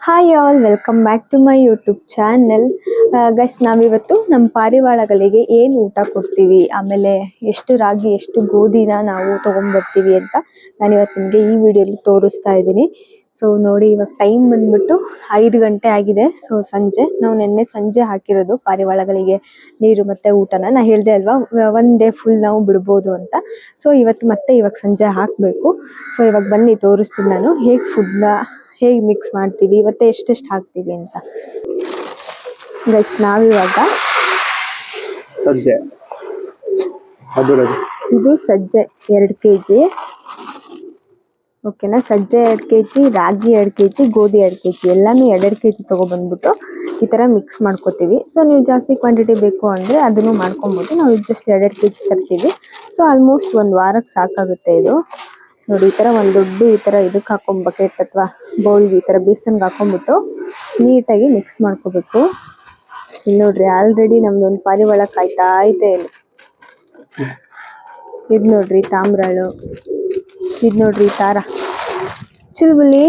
Hi all, welcome back to my YouTube channel. Guys, ನಾವಿವತ್ತು ನಮ್ಮ ಪಾರಿವಾಳಗಳಿಗೆ ಏನು ಊಟ ಕೊಡ್ತೀವಿ, ಆಮೇಲೆ ಎಷ್ಟು ರಾಗಿ ಎಷ್ಟು ಗೋಧಿನ ನಾವು ತೊಗೊಂಡ್ಬರ್ತೀವಿ ಅಂತ ನಾನಿವತ್ತು ನಿಮಗೆ ಈ ವಿಡಿಯೋಲಿ ತೋರಿಸ್ತಾ ಇದ್ದೀನಿ. ಸೊ ನೋಡಿ, ಇವಾಗ ಟೈಮ್ ಬಂದ್ಬಿಟ್ಟು 5 ಗಂಟೆ ಆಗಿದೆ. ಸೊ ಸಂಜೆ ನಾವು ನಿನ್ನೆ ಸಂಜೆ ಹಾಕಿರೋದು ಪಾರಿವಾಳಗಳಿಗೆ ನೀರು ಮತ್ತೆ ಊಟನ. ನಾ ಹೇಳ್ದೆ ಅಲ್ವಾ, ಒನ್ ಡೇ ಫುಲ್ ನಾವು ಬಿಡ್ಬೋದು ಅಂತ. ಸೊ ಇವಾಗ ಸಂಜೆ ಹಾಕಬೇಕು. ಸೊ ಇವಾಗ ಬನ್ನಿ ತೋರಿಸ್ತೀನಿ ನಾನು ಹೇಗೆ ಮಿಕ್ಸ್ ಮಾಡ್ತೀವಿ, ಮತ್ತೆ ಎಷ್ಟೆಷ್ಟು ಹಾಕ್ತೀವಿ ಅಂತ. ಗೈಸ್, ನಾವಿವಾಗ ಇದು ಸಜ್ಜೆ 2 kg, ಓಕೆನಾ. ಸಜ್ಜೆ 2 kg, ರಾಗಿ 2 kg, ಗೋಧಿ 2 kg, ಎಲ್ಲಾನು 2 kg ತಗೊಬಂದ್ಬಿಟ್ಟು ಈ ತರ ಮಿಕ್ಸ್ ಮಾಡ್ಕೋತೀವಿ. ಸೊ ನೀವು ಜಾಸ್ತಿ ಕ್ವಾಂಟಿಟಿ ಬೇಕು ಅಂದ್ರೆ ಅದನ್ನು ಮಾಡ್ಕೊಬೋದು. ನಾವು ಜಸ್ಟ್ 2 kg ತರ್ತೀವಿ. ಸೊ ಆಲ್ಮೋಸ್ಟ್ 1 ವಾರಕ್ಕೆ ಸಾಕಾಗುತ್ತೆ ಇದು. ನೋಡಿ, ಈ ತರ ಒಂದು ದೊಡ್ಡ ಈ ತರ ಇದಕ್ಕೆ ಹಾಕೊಂಡ್ ಬಕೆಟ್ ಅಥವಾ ಬೌಲ್ಗೆ ಈ ತರ ಬೇಸನ್ಗೆ ಹಾಕೊಂಡ್ಬಿಟ್ಟು ನೀಟಾಗಿ ಮಿಕ್ಸ್ ಮಾಡ್ಕೋಬೇಕು. ಇಲ್ಲಿ ನೋಡ್ರಿ, ಆಲ್ರೆಡಿ ನಮ್ದೊಂದು ಪಾರಿವಾಳ ಕಾಯ್ತಾ ಐತೆ ಇಲ್ಲಿ. ಇದ್ ನೋಡ್ರಿ ತಾಮ್ರಾಳು, ಇದ್ ನೋಡ್ರಿ ತಾರ. ಚಿಲ್ಬುಲಿ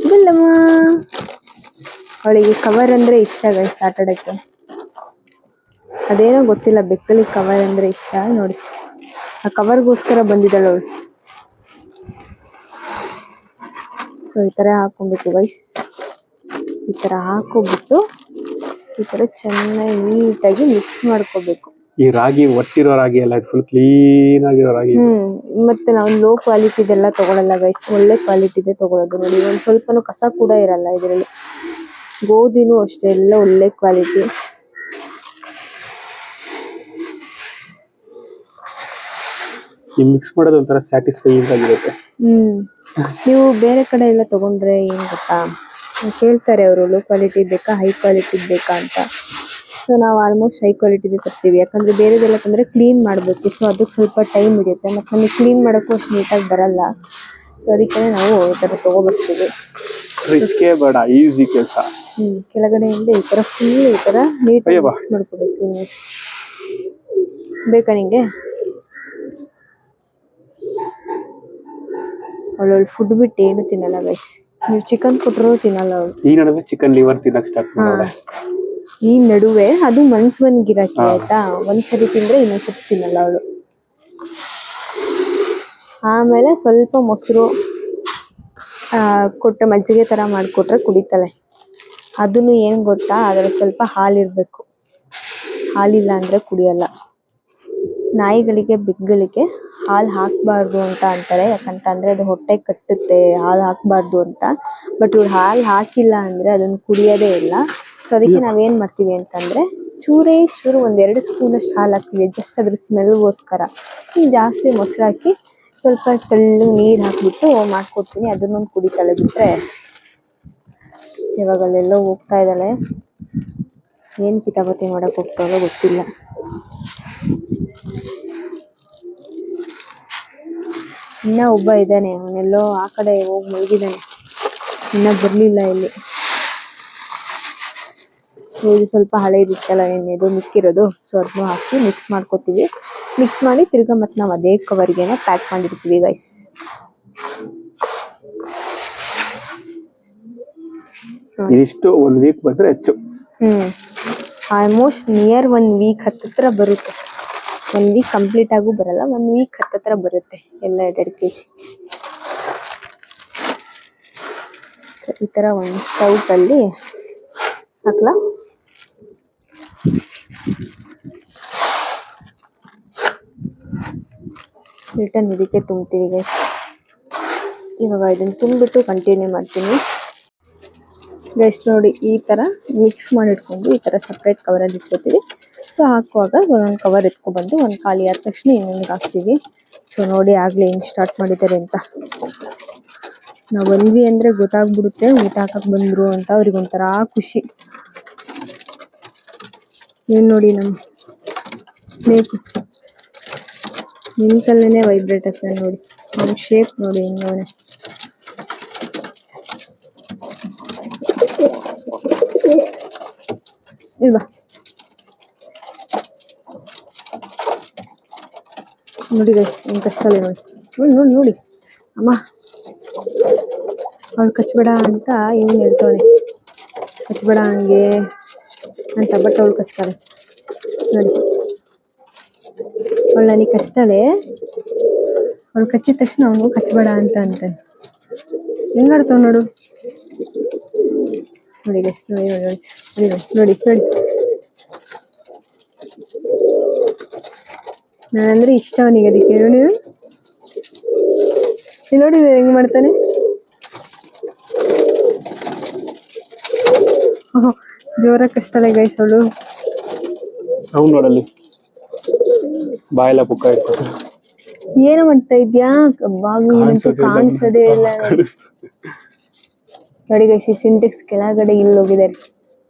ಬಿಲ್ಲಮ್ಮ. ಅವಳಿಗೆ ಕವರ್ ಅಂದ್ರೆ ಇಷ್ಟ ಗೈಸ್, ಆಟಾಡಕ್ಕೆ. ಅದೇನೋ ಗೊತ್ತಿಲ್ಲ, ಬೆಕ್ಕಳಿಗೆ ಕವರ್ ಅಂದ್ರೆ ಇಷ್ಟ. ನೋಡಿ, ಆ ಕವರ್ಗೋಸ್ಕರ ಬಂದಿದ್ದಾಳು ಅವಳು. ಸೊ ಈ ತರ ಹಾಕೊಂಡ್ಬಿಟ್ಟು ಗೈಸ್, ಈ ತರ ಹಾಕೋಬಿಟ್ಟು ಈ ತರ ಚೆನ್ನಾಗಿ ನೀಟಾಗಿ ಮಿಕ್ಸ್ ಮಾಡ್ಕೋಬೇಕು. ಈ ರಾಗಿ ಒಟ್ಟಿರೋ ರಾಗಿ ಎಲ್ಲ ಫುಲ್ ಕ್ಲೀನ್ ಆಗಿರೋ ರಾಗಿ. ಮತ್ತೆ ನಾವು ಲೋ ಕ್ವಾಲಿಟಿದೆಲ್ಲ ತಗೊಳಲ್ಲ ಗೈಸ್, ಒಳ್ಳೆ ಕ್ವಾಲಿಟಿದೆ ತಗೊಳ್ಳೋದು. ನೋಡಿ, ಒಂದ್ ಸ್ವಲ್ಪನೂ ಕಸ ಕೂಡ ಇರಲ್ಲ ಇದರಲ್ಲಿ. ಗೋಧಿನೂ ಅಷ್ಟೇ, ಎಲ್ಲ ಒಳ್ಳೆ ಕ್ವಾಲಿಟಿ. ಈ ಮಿಕ್ಸ್ ಮಾಡೋದು ಒಂಥರ ಸ್ಯಾಟಿಸ್ಫೈಯಿಂಗ್ ಆಗಿರುತ್ತೆ. ನೀವು ಬೇರೆ ಕಡೆ ಎಲ್ಲ ತಗೊಂಡ್ರೆ ಏನ್ ಗೊತ್ತಾ, ಕೇಳ್ತಾರೆ ಅವರು, ಲೋ ಕ್ವಾಲಿಟಿ ಬೇಕಾ ಹೈ ಕ್ವಾಲಿಟಿ ಬೇಕಾ ಅಂತ. ಸೊ ನಾವು ಆಲ್ಮೋಸ್ಟ್ ಹೈ ಕ್ವಾಲಿಟಿದೆ ತರ್ತೀವಿ. ಯಾಕಂದ್ರೆ ಬೇರೆದೆಲ್ಲ ತಂದ್ರೆ ಕ್ಲೀನ್ ಮಾಡಬೇಕು. ಸೊ ಅದಕ್ಕೆ ಸ್ವಲ್ಪ ಟೈಮ್ ಹಿಡಿಯುತ್ತೆ, ಮತ್ತೆ ನಮಗೆ ಕ್ಲೀನ್ ಮಾಡೋಕ್ಕೂ ಅಷ್ಟು ನೀಟಾಗಿ ಬರಲ್ಲ. ಸೊ ಅದಕ್ಕೆ ನಾವು ಈ ತರ ತಗೋಬರ್ತೀವಿ. ರಿಸ್ಕೇ ಬೇಡ, ಈಸಿ ಕೆಲಸ. ಕೆಳಗಡೆಯಿಂದ ಈ ತರ ಫುಲ್ ಈ ತರ ನೀಟಾಗಿ ಮಿಕ್ಸ್ ಮಾಡ್ಕೋಬೇಕು. ಬೇಕಾ ನಿಂಗೆ? ಅವಳು ಫುಡ್ ಬಿಟ್ಟು ಏನು ತಿನ್ನಲ್ಲ ಗೈಸ್. ನೀವು ಚಿಕನ್ ಕೊಟ್ಟರು ತಿನ್ನಲ್ಲ ಅವಳು. ಈ ನಡುವೆ ಚಿಕನ್ ಲಿವರ್ ತಿನ್ನಕ್ ಸ್ಟಾರ್ಟ್ ಮಾಡೋಳೆ. ಈ ನಡುವೆ ಅದು ಮನ್ಸ್ ಬಂದ್ಗಿರಾಕಿ, ಆಯ್ತಾ. ಒಂದ್ಸರಿ ತಿಂದ್ರೆ ಇನ್ನೊಂದ್ಸರಿ ತಿನ್ನಲ್ಲ ಅವಳು. ಆಮೇಲೆ ಸ್ವಲ್ಪ ಮೊಸರು ಕೊಟ್ರೆ, ಮಜ್ಜಿಗೆ ತರ ಮಾಡ್ಕೊಟ್ರೆ ಕುಡಿತಾಳೆ. ಅದನ್ನು ಏನ್ ಗೊತ್ತಾ, ಅದ್ರ ಸ್ವಲ್ಪ ಹಾಲಿರ್ಬೇಕು. ಹಾಲಿಲ್ಲ ಅಂದ್ರೆ ಕುಡಿಯಲ್ಲ. ನಾಯಿಗಳಿಗೆ, ಬೆಕ್ಕುಗಳಿಗೆ ಹಾಲು ಹಾಕಬಾರ್ದು ಅಂತ ಅಂತಾರೆ. ಯಾಕಂತಂದ್ರೆ ಅದು ಹೊಟ್ಟೆ ಕಟ್ಟುತ್ತೆ, ಹಾಲು ಹಾಕಬಾರ್ದು ಅಂತ. ಬಟ್ ಇವ್ರು ಹಾಲು ಹಾಕಿಲ್ಲ ಅಂದ್ರೆ ಅದನ್ನ ಕುಡಿಯೋದೇ ಇಲ್ಲ. ಸೊ ಅದಕ್ಕೆ ನಾವೇನ್ ಮಾಡ್ತೀವಿ ಅಂತಂದ್ರೆ, ಚೂರು 1-2 ಸ್ಪೂನ್ ಅಷ್ಟು ಹಾಲು ಹಾಕ್ತೀವಿ, ಜಸ್ಟ್ ಅದ್ರ ಸ್ಮೆಲ್ಗೋಸ್ಕರ. ಈಗ ಜಾಸ್ತಿ ಮೊಸರು ಹಾಕಿ ಸ್ವಲ್ಪ ತೆಳ್ಳು ನೀರು ಹಾಕ್ಬಿಟ್ಟು ಮಾಡ್ಕೊಡ್ತೀನಿ. ಅದನ್ನೊಂದು ಕುಡಿತಾಳೆ. ಬಿಟ್ರೆ ಇವಾಗ ಅಲ್ಲೆಲ್ಲೋ ಹೋಗ್ತಾ ಇದ್ದಾಳೆ. ಏನ್ ಕಿತಾಪತಿ ಮಾಡಕ್ ಹೋಗ್ತಾಳೋ ಗೊತ್ತಿಲ್ಲ. ಇನ್ನ ಒಬ್ಬ ಇದ್ದಾನೆ, ಅವನೆಲ್ಲೋ ಆ ಕಡೆ ಹೋಗಿ ಮಲಗಿದ್ದಾನೆ, ಇನ್ನ ಬರ್ಲಿಲ್ಲ ಇಲ್ಲಿ. ಸೊ ಇದು ಸ್ವಲ್ಪ ಹಳೇದಿತ್ತಲ್ಲ ನಿನ್ನೆದು ಮಿಕ್ಕಿರೋದು. ಸೊ ಅದನ್ನು ಹಾಕಿ ಮಿಕ್ಸ್ ಮಾಡ್ಕೊತೀವಿ. ಮಿಕ್ಸ್ ಮಾಡಿ ತಿರ್ಗಾ ಮತ್ತೆ ನಾವು ಅದೇ ಕವರ್ಗೆನೆ ಪ್ಯಾಕ್ ಮಾಡಿರ್ತೀವಿ ಗೈಸ್. ಇಷ್ಟು 1 ವೀಕ್ ಬಂದ್ರೆ ಹೆಚ್ಚು. ಆಲ್ಮೋಸ್ಟ್ ನಿಯರ್ 1 ವೀಕ್ ಹತ್ತಿರ ಬರುತ್ತೆ. 1 ವೀಕ್ ಕಂಪ್ಲೀಟ್ ಆಗೂ ಬರಲ್ಲ, 1 ವೀಕ್ ಹತ್ತಿರ ಬರುತ್ತೆ ಎಲ್ಲ 2 kg. ಈ ತರ ಒಂದು ಸೌಟಲ್ಲಿ ಹಾಕ್ಲಾ. ರಿಟರ್ನ್ ಇದಕ್ಕೆ ತುಂಬ್ತೀವಿ ಗೈಸ್. ಇವಾಗ ಇದನ್ನ ತುಂಬಿಟ್ಟು ಕಂಟಿನ್ಯೂ ಮಾಡ್ತೀನಿ ಗೈಸ್. ನೋಡಿ, ಈ ತರ ಮಿಕ್ಸ್ ಮಾಡಿಟ್ಕೊಂಡು ಈ ತರ ಸಪ್ರೇಟ್ ಕವರಲ್ಲಿ ಇಟ್ಕೋತೀವಿ. ಸೊ ಹಾಕುವಾಗ ಒಂದೊಂದು ಕವರ್ ಎತ್ಕೊಬಂದು ಒಂದು ಖಾಲಿ ಆದ ತಕ್ಷಣ ಇನ್ನೊಂದು ಹಾಕ್ತೀವಿ. ಸೊ ನೋಡಿ, ಆಗ್ಲೇ ಹೆಂಗ್ ಸ್ಟಾರ್ಟ್ ಮಾಡಿದ್ದಾರೆ ಅಂತ. ನಾವು ಬಂದ್ವಿ ಅಂದ್ರೆ ಗೊತ್ತಾಗ್ಬಿಡುತ್ತೆ ಊಟ ಹಾಕಕ್ ಬಂದ್ರು ಅಂತ. ಅವ್ರಿಗೊಂಥರ ಖುಷಿ. ಏನ್ ನೋಡಿ, ನಮ್ ಸ್ನೇಕ್ ನಿಂತಲ್ಲೇನೆ ವೈಬ್ರೇಟ್ ಆಗ್ತದೆ ನೋಡಿ. ನಮ್ ಶೇಪ್ ನೋಡಿ ಹೆಂಗವನೆ. ಇಲ್ವಾ ನೋಡಿ ಗೈಸ್, ಹೆಂಗ್ ಕಷ್ಟದಲ್ಲಿ ನೋಡಿ. ನೋಡಿ ಅಮ್ಮ ಅವ್ಳು ಕಚ್ಬೇಡ ಅಂತ ಇವನು ಹೇಳ್ತಾಳೆ, ಕಚ್ಬೇಡ ಹಂಗೆ ಅಂತ. ಬಟ್ ಅವಳು ಕಚ್ತಾಳೆ ನೋಡಿ, ಅವಳು ನನಗೆ ಕಚ್ತಾಳೆ. ಅವಳು ಕಚ್ಚಿದ ತಕ್ಷಣ ಅವನು ಕಚ್ಬೇಡ ಅಂತ ಅಂತಾನೆ. ಹೆಂಗಾಡ್ತಾವ ನೋಡು ನೋಡಿ ಗೈಸ್, ನೋಡಿ ನೋಡಿ ನೋಡಿ ನೋಡಿ ನೋಡಿ. ನಾನಂದ್ರೆ ಇಷ್ಟ ಅವನಿಗೆ, ಅದಕ್ಕೆ ನೋಡಿ ನೋಡಿ ಹೆಂಗ್ ಮಾಡ್ತಾನೆ. ಜೋರಾಗಿ ಕಚ್ತಾಳೆ ಗೈಸ್ ಅವಳು. ಅವ್ನು ನೋಡಲ್ಲಿ ಬಾಯೆಲ್ಲ ಪುಕ್ಕ ಇರ್ತದೆ. ಏನು ಮಾಡ್ತಾ ಇದ್ಯಾ? ಬಾಗಿಲು ಕಾಣಿಸೋದೇ ಇಲ್ಲ ನೋಡಿ ಗೈಸ್. ಈ ಸಿಂಟೆಕ್ಸ್ ಕೆಳಗಡೆ ಇಲ್ಲಿ ಹೋಗಿದ್ದಾರೆ.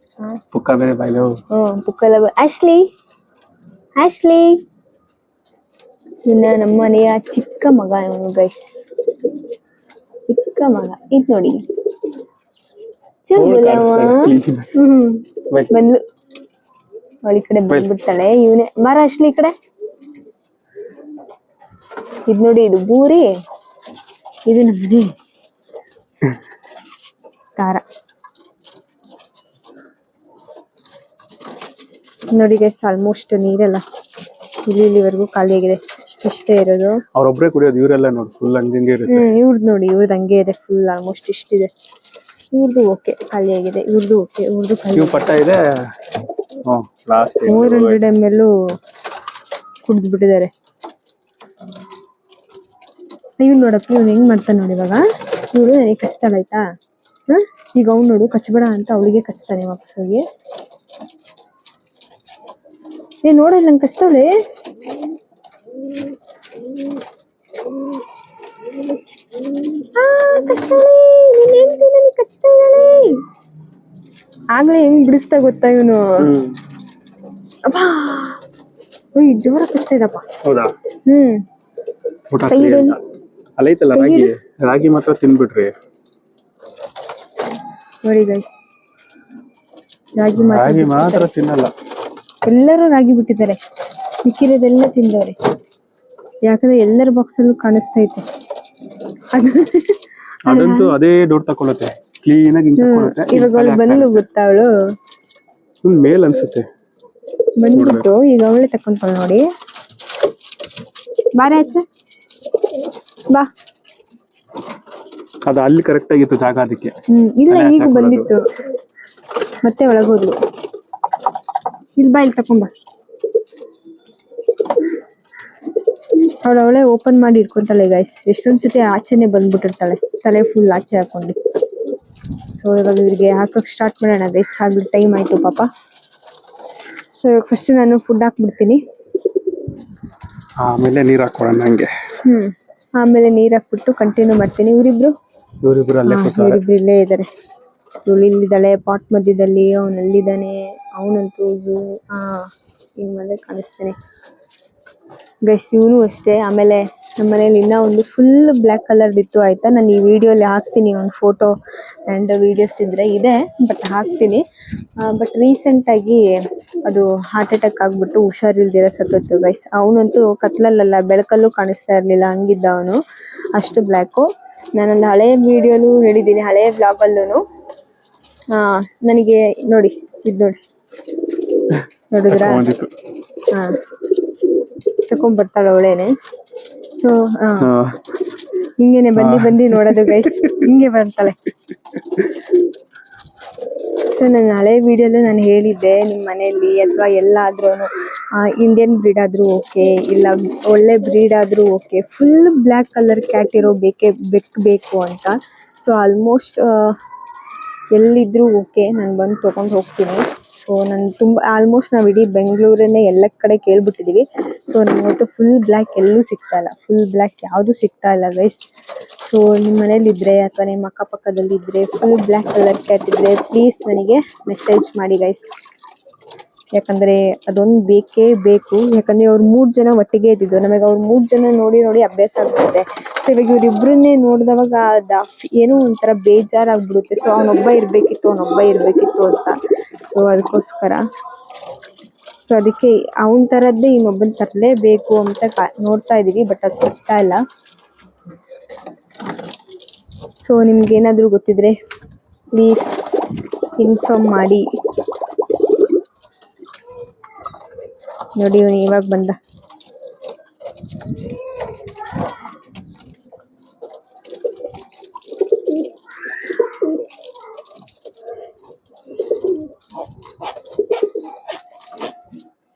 ಪುಕ್ಕ ಬೇರೆ ಬಾಯಿಲೆ. ಪುಕ್ಕ ಎಲ್ಲ. ಆಶ್ಲಿ ಆಶ್ಲಿ ಇನ್ನ ನಮ್ಮ ಮನೆಯ ಚಿಕ್ಕ ಮಗ ಇವನು ಗೈಸ್, ಚಿಕ್ಕ ಮಗ. ಇದು ನೋಡಿ ಬಂದ್ಲು ಅವಳ ಕಡೆ ಬಂದ್ಬಿಡ್ತಾಳೆ. ಇವನೇ ಬಾರ ಅಶ್ಲಿ ಈ ಕಡೆ. ಇದ್ ನೋಡಿ, ಇದು ಬೂರಿ, ಇದು ನಮ್ಮನೆ ಖಾರ. ನೋಡಿ ಗೈಸ್, ಆಲ್ಮೋಸ್ಟ್ ನೀರೆಲ್ಲ ಇಲ್ಲಿವರೆಗೂ ಖಾಲಿ ಆಗಿದೆ. ಇಷ್ಟೇ ಇರೋದು. ಅವ್ರೊಬ್ರೆ ಕುಡಿಯೋದು, ಇವರೆಲ್ಲ ನೋಡಿ ಫುಲ್ ಹಂಗೆ ಇರುತ್ತೆ. ಇವ್ರದ್ದು ನೋಡಿ, ಇವ್ರದ್ದು ಹಂಗೆ ಇದೆ ಫುಲ್, ಆಲ್ಮೋಸ್ಟ್ ಇಷ್ಟಿದೆ. ಇವ್ರದ್ದು ಓಕೆ ಖಾಲಿ ಆಗಿದೆ, ಇವ್ರದ್ದು ಓಕೆ, ಇವ್ರದ್ದು ಖಾಲಿ. ಪಟ್ಟ ಇದೆ 400 ml ಕುಡ್ದು ಬಿಟ್ಟಿದ್ದಾರೆ. ಇವ್ನು ನೋಡಪ್ಪ, ಇವ್ನು ಹೆಂಗ್ ಮಾಡ್ತಾನೆ ನೋಡಿ. ಇವಾಗ ಇವಳು ನನಗೆ ಕಚ್ತಾಳೆ ಆಯ್ತಾ. ಈಗ ಅವ್ನು ನೋಡು ಕಚ್ಬೇಡ ಅಂತ ಅವಳಿಗೆ ಕಚ್ತಾನೆ ವಾಪಸ್ ಹೋಗಿ. ನೋಡಲ್ಲ ನಂಗೆ ಕಚ್ತಾವಳೆ. ಆಗ್ಲೇ ಹೆಂಗ್ ಬಿಡಿಸ್ತಾ ಗೊತ್ತಾ ಇವನು. ಅಬ್ಬಾ ಜೋರ ಕಚ್ತಾ ಇದಪ್ಪ. ಹೌದಾ? ಅಲ್ಲೈತಲ್ಲ ರಾಗಿ, ರಾಗಿ ಮಾತ್ರ ತಿನ್ಬಿಟ್ರಿ ನೋಡಿ ಗೈಸ್. ರಾಗಿ ಮಾತ್ರ ತಿನ್ನಲ್ಲ. ಎಲ್ಲರೂ ರಾಗಿ ಬಿಟ್ಟಿದ್ದಾರೆ, ಮಿಕ್ಕಿರೋದೆಲ್ಲ ತಿಂದವ್ರೆ. ಯಾಕಂದ್ರೆ ಎಲ್ಲರ ಬಾಕ್ಸ್ ಅಲ್ಲೂ ಕಾಣಿಸ್ತೈತೆ. ಅದಂತೂ ಅದೇ ದೊಡ್ಡ ತಕೊಳ್ಳುತ್ತೆ, ಕ್ಲೀನ್ ಆಗಿ ಇವಾಗ ಅವಳು ಬಂದ್ಲು ಗೊತ್ತಾ, ಅವಳು ಮೇಲ್ ಅನ್ಸುತ್ತೆ ಬಂದ್ಬಿಟ್ಟು ಈಗ ಅವಳೇ ತಕೊಂತಾಳ ನೋಡಿ. ಬಾರೆ ಆಚೆ ಬಾ. ಅದು ಅಲ್ಲಿ ಕರೆಕ್ಟ್ ಆಗಿತ್ತು ಜಾಗ, ಅದಕ್ಕೆ ಇಲ್ಲ ಈಗ ಬಂದಿತ್ತು ಮತ್ತೆ ಒಳಗೋದ್ಲು. ಇಲ್ಲಿ ಬಾ, ಇಲ್ಲಿ ತಕೊಂಬ. ಅವಳವಳೆ ಓಪನ್ ಮಾಡಿ ಇಟ್ಕೊಂತಾಳೆ ಗೈಸ್. ಎಷ್ಟೊಂದ್ಸತಿ ಆಚೆನೆ ಬಂದ್ಬಿಟ್ಟಿರ್ತಾಳೆ, ತಲೆ ಫುಲ್ ಆಚೆ ಹಾಕೊಂಡು. ಸೊ ಇವಾಗ ಇವ್ರಿಗೆ ಹಾಕಕ್ ಸ್ಟಾರ್ಟ್ ಮಾಡೋಣ ಗೈಸ್, ಹಾಗೆ ಟೈಮ್ ಆಯ್ತು ಪಾಪ. ಸೊ ಫಸ್ಟ್ ನಾನು ಫುಡ್ ಹಾಕ್ಬಿಡ್ತೀನಿ, ಆಮೇಲೆ ನೀರ್ ಹಾಕೋಣ ಹಂಗೆ. ಆಮೇಲೆ ನೀರ್ ಹಾಕ್ಬಿಟ್ಟು ಕಂಟಿನ್ಯೂ ಮಾಡ್ತೀನಿ. ಇವರಿಬ್ರು ಇಲ್ಲೇ ಇದ್ದಾರೆ. ಇವಳು ಇಲ್ಲಿದ್ದಾಳೆ ಪಾಟ್ ಮಧ್ಯದಲ್ಲಿ, ಅವನಲ್ಲಿದ್ದಾನೆ. ಅವನಂತೂ ಹಿಂಗ್ ಮೇಲೆ ಕಾಣಿಸ್ತಾನೆ ಗೈಸ್. ಇವನು ಅಷ್ಟೇ. ಆಮೇಲೆ ನಮ್ಮ ಮನೇಲಿ ಇನ್ನೂ ಒಂದು ಫುಲ್ ಬ್ಲ್ಯಾಕ್ ಕಲರ್ ಇತ್ತು ಆಯ್ತಾ. ನಾನು ಈ ವಿಡಿಯೋಲಿ ಹಾಕ್ತೀನಿ ಒಂದು ಫೋಟೋ ಆ್ಯಂಡ್ ವಿಡಿಯೋಸ್ ಇದ್ರೆ ಇದೆ, ಬಟ್ ಹಾಕ್ತೀನಿ. ಬಟ್ ರೀಸೆಂಟಾಗಿ ಅದು ಹಾರ್ಟ್ ಅಟ್ಯಾಕ್ ಆಗಿಬಿಟ್ಟು ಹುಷಾರಿಲ್ದಿರ ಸತ್ತೋಯ್ತು ಗೈಸ್. ಅವನಂತೂ ಕತ್ಲಲ್ಲ ಬೆಳಕಲ್ಲೂ ಕಾಣಿಸ್ತಾ ಇರಲಿಲ್ಲ, ಹಂಗಿದ್ದ ಅವನು, ಅಷ್ಟು ಬ್ಲ್ಯಾಕು. ನಾನೊಂದು ಹಳೆ ವಿಡಿಯೋಲು ಹೇಳಿದ್ದೀನಿ, ಹಳೆ ವ್ಲಾಗಲ್ಲೂ. ನನಗೆ ನೋಡಿ, ಇದು ನೋಡಿ, ನೋಡಿದ್ರಾ? ತಕೊಂಡ್ಬರ್ತಾಳೆ ಅವಳೇನೆ. ಸೊ ಹಿಂಗೇನೆ ಬಂದು ನೋಡೋದು ಗೈಸ್, ಹಿಂಗೆ ಬರ್ತಾಳೆ. ಸೊ ನನ್ನ ಹಳೆ ವಿಡಿಯೋಲಿ ನಾನು ಹೇಳಿದ್ದೆ, ನಿಮ್ಮ ಮನೆಯಲ್ಲಿ ಅಥವಾ ಎಲ್ಲಾದ್ರೂ ಇಂಡಿಯನ್ ಬ್ರೀಡ್ ಆದರೂ ಓಕೆ, ಇಲ್ಲ ಒಳ್ಳೆ ಬ್ರೀಡ್ ಆದರೂ okay, full black colour cat ಇರೋ ಬೇಕು ಅಂತ. ಸೊ ಆಲ್ಮೋಸ್ಟ್ ಎಲ್ಲಿದ್ರೂ ಓಕೆ, ನಾನು ಬಂದು ತೊಗೊಂಡು ಹೋಗ್ತೀನಿ. ಸೊ ನಾನು ಆಲ್ಮೋಸ್ಟ್ ನಾವು ಇಡೀ ಬೆಂಗಳೂರನ್ನೇ ಎಲ್ಲ ಕಡೆ ಕೇಳ್ಬಿಟ್ಟಿದ್ದೀವಿ. ಸೊ ನಮಗಂತೂ ಫುಲ್ ಬ್ಲ್ಯಾಕ್ ಎಲ್ಲೂ ಸಿಗ್ತಾ ಇಲ್ಲ, ಫುಲ್ ಬ್ಲ್ಯಾಕ್ ಯಾವುದೂ ಸಿಗ್ತಾ ಇಲ್ಲ ಗೈಸ್. ಸೊ ನಿಮ್ಮ ಮನೇಲಿದ್ದರೆ ಅಥವಾ ನಿಮ್ಮ ಅಕ್ಕಪಕ್ಕದಲ್ಲಿದ್ದರೆ ಫುಲ್ ಬ್ಲ್ಯಾಕ್ ಕಲರ್ ಕ್ಯಾಟ್ ಇದ್ದರೆ ಪ್ಲೀಸ್ ನನಗೆ ಮೆಸೇಜ್ ಮಾಡಿ ಗೈಸ್. ಯಾಕಂದರೆ ಅದೊಂದು ಬೇಕೇ ಬೇಕು. ಯಾಕಂದರೆ ಅವ್ರು 3 ಜನ ಒಟ್ಟಿಗೆ ಇದ್ದಿದ್ದು, ನಮಗೆ ಅವ್ರು 3 ಜನ ನೋಡಿ ಅಭ್ಯಾಸ ಆಗ್ಬಿಡುತ್ತೆ. ಸೊ ಇವಾಗ ಇವರಿಬ್ಬರನ್ನೇ ನೋಡಿದವಾಗ ಏನೋ ಒಂಥರ ಬೇಜಾರಾಗ್ಬಿಡುತ್ತೆ. ಸೊ ಅವನೊಬ್ಬ ಇರಬೇಕಿತ್ತು ಅಂತ. ಸೊ ಅದಕ್ಕೋಸ್ಕರ ಸೊ ಅದಕ್ಕೆ ಅವನ ಥರದ್ದೇ ಇನ್ನೊಬ್ಬನ ತರಲೇಬೇಕು ಅಂತ ನೋಡ್ತಾ ಇದ್ದೀವಿ, ಬಟ್ ಅದು ಸಿಗ್ತಾ ಇಲ್ಲ. ಸೊ ನಿಮ್ಗೆ ಏನಾದರೂ ಗೊತ್ತಿದ್ರೆ ಪ್ಲೀಸ್ ಇನ್ಫಾರ್ಮ್ ಮಾಡಿ. ನೋಡಿ ಇವನು ಇವಾಗ ಬಂದ.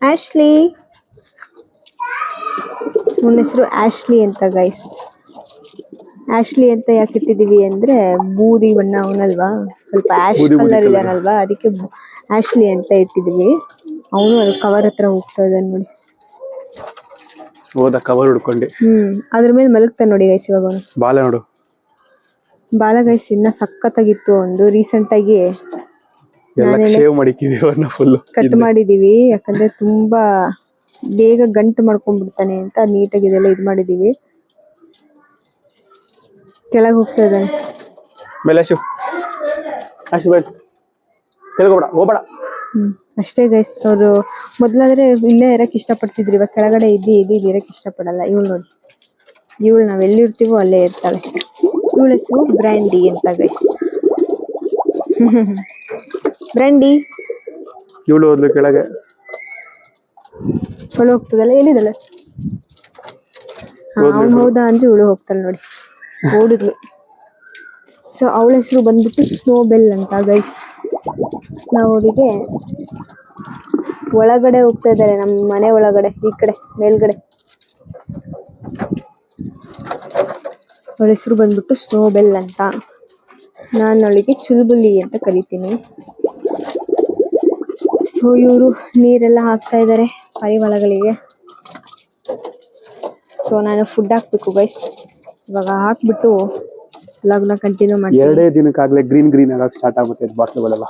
ಆಶ್ಲಿ, ಅವನ ಹೆಸರು ಆಶ್ಲಿ ಅಂತ ಗೈಸ್. ಆಶ್ಲಿ ಅಂತ ಯಾಕೆ ಇಟ್ಟಿದೀವಿ ಅಂದ್ರೆ ಬೂದಿ ಬಣ್ಣ ಅವನಲ್ವಾ, ಸ್ವಲ್ಪ ಆಶ್ ಕಲರ್ ಇದಾನಲ್ವಾ, ಅದಕ್ಕೆ ಆಶ್ಲಿ ಅಂತ ಇಟ್ಟಿದೀವಿ. ಅವನು ಅದು ಕವರ್ ಹತ್ರ ಹೋಗ್ತಾ ಇದ್ದಾನೆ ನೋಡಿ. ಹೋದ ಕವರ್ ಹುಡ್ಕೊಂಡೆ. ಅದ್ರ ಮೇಲೆ ಮಲಗ್ತಾನೆ ನೋಡಿ ಗೈಸ್ ಇವಾಗ ಅವನು. ಬಾಲ ನೋಡು, ಬಾಲ ಗೈಸ್ ಇನ್ನ ಸಖತ್ತಾಗಿತ್ತು. ಒಂದು ರೀಸೆಂಟ್ ಆಗಿ ಕಟ್ ಮಾಡಿದೀವಿ, ಯಾಕಂದ್ರೆ ತುಂಬಾ ಬೇಗ ಗಂಟು ಮಾಡ್ಕೊಂಡ್ಬಿಡ್ತಾನೆ ಅಂತ ನೀಟಾಗಿ ಇದೆಲ್ಲ ಇದು ಮಾಡಿದೀವಿ. ಕೆಳಗೆ ಹೋಗ್ತಾ ಇದ್ದಾನೆ. ಅಷ್ಟೇ ಗೈಸ್. ಅವರು ಮೊದ್ಲಾದ್ರೆ ಇಲ್ಲೇ ಇರಕ್ ಇಷ್ಟಪಡ್ತಿದ್ರು, ಇವಾಗ ಕೆಳಗಡೆ ಇದ್ದು ಇರಕ್ ಇಷ್ಟಪಡಲ್ಲ. ಇವಳು ನೋಡಿ, ಇವಳು ನಾವ್ ಎಲ್ಲಿರ್ತೀವೋ ಅಲ್ಲೇ ಇರ್ತಾಳೆ. ಇವಳ ಹೆಸರು ಬ್ರ್ಯಾಂಡಿ ಅಂತ ಗೈಸ್. ಬ್ರ್ಯಾಂಡಿ ಇವಳು ಹೋದ್ಲು ಕೆಳಗೆ. ಅವಳು ಹೋಗ್ತದಲ್ಲ, ಎಲ್ಲಿದ್ದಾಳೆ? ಅವ್ನು ಹೌದಾ ಅಂದ್ರೆ ಇವಳು ಹೋಗ್ತಾಳೆ ನೋಡಿ, ಓಡಿದ್ಲು. ಸೊ ಅವಳ ಹೆಸರು ಬಂದ್ಬಿಟ್ಟು ಸ್ನೋಬೆಲ್ ಅಂತ ಗೈಸ್. ನಾವು ಅವಳಿಗೆ ಒಳಗಡೆ ಹೋಗ್ತಾ ಇದ್ದಾರೆ, ನಮ್ಮ ಮನೆ ಒಳಗಡೆ, ಈ ಕಡೆ ಮೇಲ್ಗಡೆ. ಅವಳ ಹೆಸರು ಬಂದ್ಬಿಟ್ಟು ಸ್ನೋಬೆಲ್ ಅಂತ. ನಾನು ಅವಳಿಗೆ ಚುಲ್ಬುಲಿ ಅಂತ ಕರಿತೀನಿ. ಸೊ ಇವರು ನೀರೆಲ್ಲ ಹಾಕ್ತಾ ಇದ್ದಾರೆ ಪಾರಿವಾಳಗಳಿಗೆ. ಸೊ ನಾನು ಫುಡ್ ಹಾಕ್ಬೇಕು ಗೈಸ್. ಇವಾಗ ಹಾಕ್ಬಿಟ್ಟು ವ್ಲಾಗ್ನ ಕಂಟಿನ್ಯೂ ಮಾಡ್ತೀನಿ. 2 ದಿನಕ್ಕಾಗಲೇ ಗ್ರೀನ್ ಆಗಕ್ಕೆ ಸ್ಟಾರ್ಟ್ ಆಗುತ್ತೆ ಬಾಟ್ಲುಗಳೆಲ್ಲ.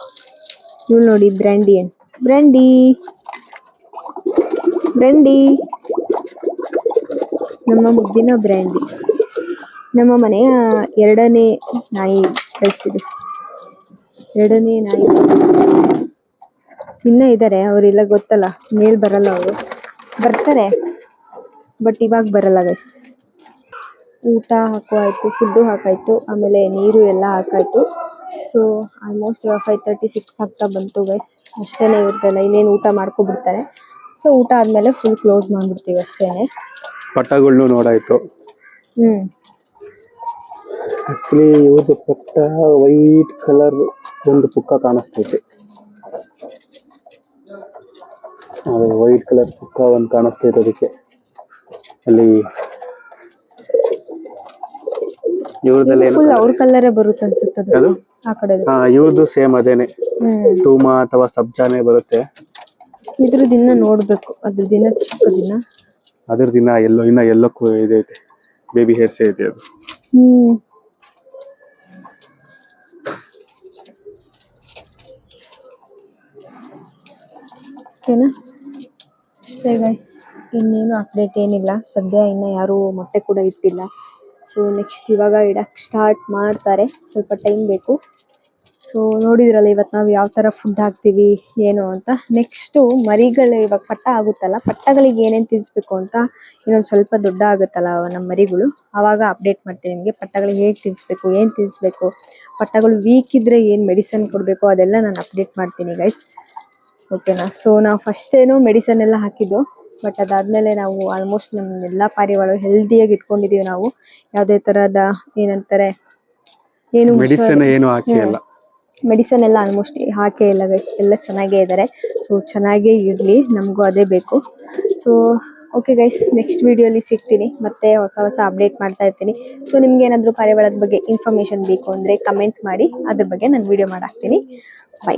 ಇವಳು ನೋಡಿ ಬ್ರ್ಯಾಂಡಿ ಅಂತ. ಬ್ರ್ಯಾಂಡಿ ನಮ್ಮ ಮುದ್ದಿನ ಬ್ರ್ಯಾಂಡಿ. ನಮ್ಮ ಮನೆಯ 2ನೇ ನಾಯಿ ಕಳಿಸಿದೆ. 2ನೇ ನಾಯಿ ಇನ್ನ ಇದ್ದಾರೆ. ಅವರೆಲ್ಲ ಗೊತ್ತಲ್ಲ, ಮೇಲ್ ಬರಲ್ಲ, ಅವರು ಬರ್ತಾರೆ ಬಟ್ ಇವಾಗ ಬರಲ್ಲ ಗೈಸ್. ಊಟ ಹಾಕುವಾಯ್ತು, ಫುಡ್ಡು ಹಾಕಾಯ್ತು, ಆಮೇಲೆ ನೀರು ಎಲ್ಲ ಹಾಕಾಯ್ತು. ಸೊ ಆಲ್ಮೋಸ್ಟ್ 5:36 ಆಗ್ತಾ ಬಂತು ಗೈಸ್. ಅಷ್ಟೇನೆ ಇರುತ್ತಲ್ಲ, ಇನ್ನೇನು ಊಟ ಮಾಡ್ಕೊಬಿಡ್ತಾರೆ. ಸೊ ಊಟ ಆದ್ಮೇಲೆ ಫುಲ್ ಕ್ಲೋಸ್ ಮಾಡ್ಬಿಡ್ತೀವಿ ಅಷ್ಟೇನೆ. ಪಟ್ಟಗಳನ್ನೂ ನೋಡಾಯ್ತು. ಆಕ್ಚುಲಿ ಇವ್ರದ್ದು ಪಟ್ಟ ವೈಟ್ ಕಲರ್ ಒಂದು ಪುಕ್ಕ ಕಾಣಿಸ್ತೈತೆ. ಅದು ವೈಟ್ ಕಲರ್ ಪುಕ್ಕ ಒಂದು ಕಾಣಿಸ್ತೈತೆ. ಅದಕ್ಕೆ ಅಲ್ಲಿ ಇವ್ರದೆಲ್ಲ ಫುಲ್ ಅವ್ರ ಕಲರೇ ಬರುತ್ತೆ ಅನ್ಸುತ್ತೆ ಅದು. ಆ ಕಡೆ ಇವ್ರದ್ದು ಸೇಮ್ ಅದೇನೆ, ತೂಮ ಅಥವಾ ಸಬ್ಜಾನೆ ಬರುತ್ತೆ. ಇದ್ರ ದಿನ ನೋಡ್ಬೇಕು, ಅದ್ರ ದಿನ ಚಿಕ್ಕ ದಿನ, ಅದ್ರ ದಿನ ಎಲ್ಲೋ ಇದೈತೆ, ಬೇಬಿ ಹೇರ್ಸ್ ಐತೆ ಅದು. ಓಕೆನಾ? ಅಷ್ಟೇ ಗೈಸ್, ಇನ್ನೇನು ಅಪ್ಡೇಟ್ ಏನಿಲ್ಲ ಸದ್ಯ. ಇನ್ನು ಯಾರು ಮೊಟ್ಟೆ ಕೂಡ ಇಟ್ಟಿಲ್ಲ. ಸೊ ನೆಕ್ಸ್ಟ್ ಇವಾಗ ಇಡಕ್ಕೆ ಸ್ಟಾರ್ಟ್ ಮಾಡ್ತಾರೆ, ಸ್ವಲ್ಪ ಟೈಮ್ ಬೇಕು. ಸೊ ನೋಡಿದ್ರಲ್ಲ ಇವತ್ತು ನಾವು ಯಾವ ಥರ ಫುಡ್ ಹಾಕ್ತೀವಿ ಏನು ಅಂತ. ನೆಕ್ಸ್ಟು ಮರಿಗಳು ಇವಾಗ ಪಟ್ಟ ಆಗುತ್ತಲ್ಲ, ಪಟ್ಟಗಳಿಗೆ ಏನೇನು ತಿನ್ನಿಸ್ಬೇಕು ಅಂತ ಇನ್ನೊಂದು ಸ್ವಲ್ಪ ದೊಡ್ಡ ಆಗುತ್ತಲ್ಲ ನಮ್ಮ ಮರಿಗಳು, ಆವಾಗ ಅಪ್ಡೇಟ್ ಮಾಡ್ತೀನಿ ನಿಮಗೆ. ಪಟ್ಟಗಳಿಗೆ ಹೇಗೆ ತಿನ್ನಿಸ್ಬೇಕು, ಏನು ತಿನ್ನಿಸ್ಬೇಕು, ಪಟ್ಟಗಳು ವೀಕ್ ಇದ್ದರೆ ಏನು ಮೆಡಿಸನ್ ಕೊಡಬೇಕು, ಅದೆಲ್ಲ ನಾನು ಅಪ್ಡೇಟ್ ಮಾಡ್ತೀನಿ ಗೈಸ್. ಓಕೆನಾ? ಸೊ ನಾವು ಫಸ್ಟ್ ಏನೋ ಮೆಡಿಸನ್ ಎಲ್ಲ ಹಾಕಿದ್ದು, ಬಟ್ ಅದಾದಮೇಲೆ ನಾವು ಆಲ್ಮೋಸ್ಟ್ ನಮ್ಮೆಲ್ಲ ಪಾರಿವಾಳ ಹೆಲ್ದಿಯಾಗಿ ಇಟ್ಕೊಂಡಿದ್ದೀವಿ ನಾವು. ಯಾವುದೇ ಥರದ ಏನಂತಾರೆ ಏನು ಮೆಡಿಸನ್ ಎಲ್ಲ ಆಲ್ಮೋಸ್ಟ್ ಹಾಕೇ ಇಲ್ಲ ಗೈಸ್. ಎಲ್ಲ ಚೆನ್ನಾಗೇ ಇದ್ದಾರೆ. ಸೊ ಚೆನ್ನಾಗೇ ಇರಲಿ, ನಮಗೂ ಅದೇ ಬೇಕು. ಸೊ ಓಕೆ ಗೈಸ್, ನೆಕ್ಸ್ಟ್ ವಿಡಿಯೋಲಿ ಸಿಗ್ತೀನಿ, ಮತ್ತೆ ಹೊಸ ಅಪ್ಡೇಟ್ ಮಾಡ್ತಾ ಇರ್ತೀನಿ. ಸೊ ನಿಮ್ಗೆ ಏನಾದರೂ ಪಾರಿವಾಳದ ಬಗ್ಗೆ ಇನ್ಫಾರ್ಮೇಷನ್ ಬೇಕು ಅಂದರೆ ಕಮೆಂಟ್ ಮಾಡಿ, ಅದ್ರ ಬಗ್ಗೆ ನಾನು ವಿಡಿಯೋ ಮಾಡಾಕ್ತೀನಿ. ಬೈ.